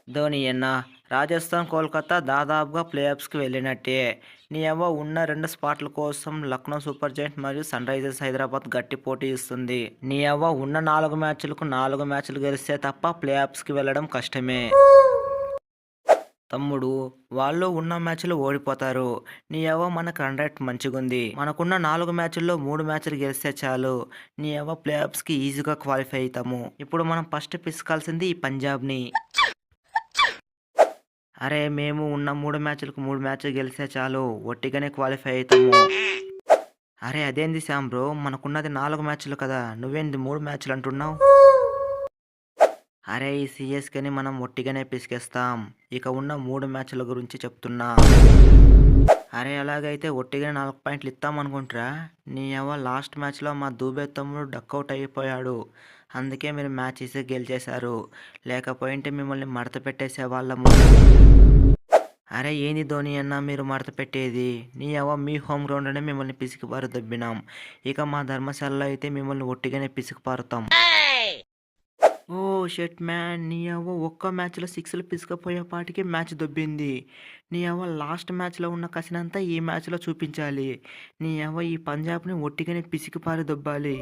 ధోని అన్న రాజస్థాన్ కోల్కతా దాదాపుగా ప్లే ఆఫ్స్కి వెళ్ళినట్టే. నీ యవ్వ ఉన్న 2 స్పాట్ల కోసం లక్నో సూపర్ జెయింట్స్ మరియు సన్ రైజర్స్ హైదరాబాద్ గట్టి పోటీ ఇస్తుంది. నీ యవ్వ ఉన్న 4 మ్యాచ్లకు 4 మ్యాచ్లు గెలిస్తే తప్ప ప్లే ఆఫ్స్కి వెళ్ళడం కష్టమే. తమ్ముడు, వాళ్ళు ఉన్న మ్యాచ్‌లో ఓడిపోతారు. నీ యవ్వ మనకు రన్ రేట్ మంచిగుంది. మనకున్న 4 మ్యాచుల్లో 3 మ్యాచ్‌లు గెలిస్తే చాలు. నీ యవ్వ ప్లే ఆఫ్స్‌కి ఈజీగా క్వాలిఫై అయితాము. ఇప్పుడు మనం ఫస్ట్ పిసకాల్సింది ఈ పంజాబ్‌ని. అరే మేము ఉన్న 3 మ్యాచ్‌లకు 3 మ్యాచ్‌లు గెలిస్తే చాలు. ఒట్టిగానే క్వాలిఫై అయితాము. అరే అదేంది సామ్ బ్రో, మనకున్నది 4 మ్యాచ్‌లు కదా! నువ్వేంది 3 మ్యాచ్‌లు అంటున్నావు? అరే ఈ సీఎస్‌కేని మనం ఒట్టిగానే పిసికేస్తాం. ఇక ఉన్న 3 మ్యాచ్‌ల గురించి చెప్తున్నా. అరే అలాగైతే ఒట్టిగానే 4 పాయింట్లు ఇత్తామనుకుంట్రా? నీ యవ్వ లాస్ట్ మ్యాచ్‌లో మా దూబే తమ్ముడు డకౌట్ అయిపోయాడు. అందుకే మీరు మ్యాచ్ ఈసీ గెలిచేశారు. లేకపోయుంటే మిమ్మల్ని మడత పెట్టేసేవాళ్ళము. అరే ఏంది ధోని అన్న మీరు మడత పెట్టేది? నీ యవ్వ మీ హోమ్ గ్రౌండ్‌లోనే మిమ్మల్ని పిసికి దొబ్బినాం. ఇక మా ధర్మశాలలో అయితే మిమ్మల్ని ఒట్టిగానే పిసికి పారుతాం. ఓహ్! Shit man. నీ యవ్వ ఒక్క మ్యాచ్‌లో 6లు పిసకపోయేపాటికి మ్యాచ్ దొబ్బింది. నీ యవ్వ లాస్ట్ మ్యాచ్‌లో ఉన్న కసినంతా ఈ మ్యాచ్‌లో చూపించాలి. నీ యవ్వ ఈ పంజాబ్‌ని ఒట్టిగానే పిసికి పారి దొబ్బాలి.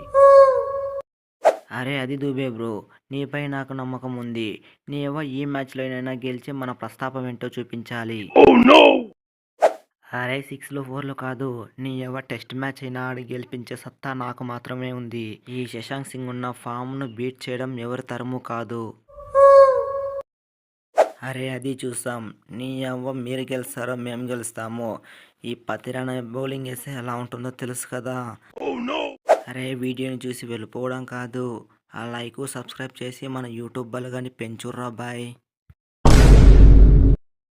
అరే అది దుబే బ్రో. నీపై నాకు నమ్మకం ఉంది. నీ యవ్వ ఈ మ్యాచ్‌లోనైనా గెలిచి మన ప్రస్తాపం ఏంటో చూపించాలి. అరే 6లు 4లు కాదు. నీ యవ్వ టెస్ట్ మ్యాచ్ అయినా ఆడి గెలిపించే సత్తా నాకు మాత్రమే ఉంది. ఈ శశాంక్ సింగ్ ఉన్న ఫామ్‌ను బీట్ చేయడం ఎవరి తరమూ కాదు. అరే అది చూస్తాం. నీ యవ్వ మీరు గెలుస్తారో మేము గెలుస్తామో. ఈ పతిరాన బౌలింగ్ ఏస్తే ఎలా ఉంటుందో తెలుసు కదా! అరే వీడియోని చూసి వెళ్ళిపోవడం కాదు. ఆ లైకు, సబ్స్క్రైబ్ చేసి మన యూట్యూబ్ బలగాన్ని పెంచుర్రా బాయ్.